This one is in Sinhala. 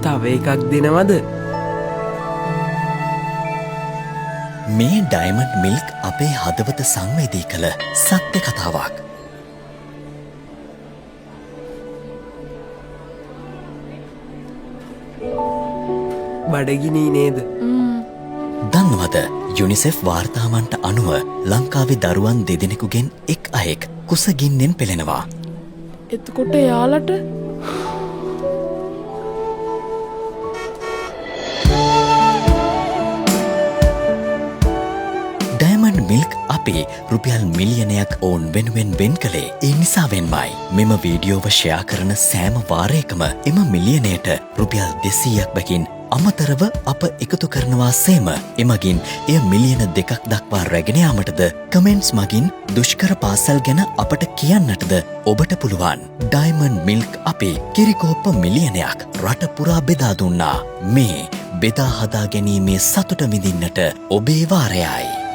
තව එකක් දෙනවද? මේ ඩයමන්ඩ් මිල්ක් අපේ හදවත සංවේදී කළ සත්‍ය කතාවක්. බඩගිනී නේද? දන්නවද යුනිසෙෆ් වාර්තාවන්ට අනුව ලංකාවේ දරුවන් දෙදෙනෙකුගෙන් එක් අයෙක් කුසගින්නෙන් පෙළෙනවා. එතකොට යාලට ඩයමන්ඩ් මිල්ක් අපේ රුපියල් මිලියනයක් ඔවුන් වෙනුවෙන් වෙන් කළේ ඒ නිසාවෙන්මයි. මෙම වීඩියෝව ෂෙයා කරන සෑම වාරයකම එම මිලියනයට රුපියල් 200ක් බැගින් අමතරව අප එකතු කරනවා සේම. එමගින් එය මිලියන 2ක් දක්වා රැගෙන යාමටද කමෙන්ට්ස් මගින් දුෂ්කර පාසල් ගැන අපට කියන්නටද ඔබට පුළුවන්. ඩයමන්ඩ් මිල්ක් අපේ කිරිකෝප්ප මිලියනයක් රට පුරා බෙදා දුන්නා. මේ බෙදා හදා ගැනීමේ සතුට විඳින්නට ඔබේ වාරයයි.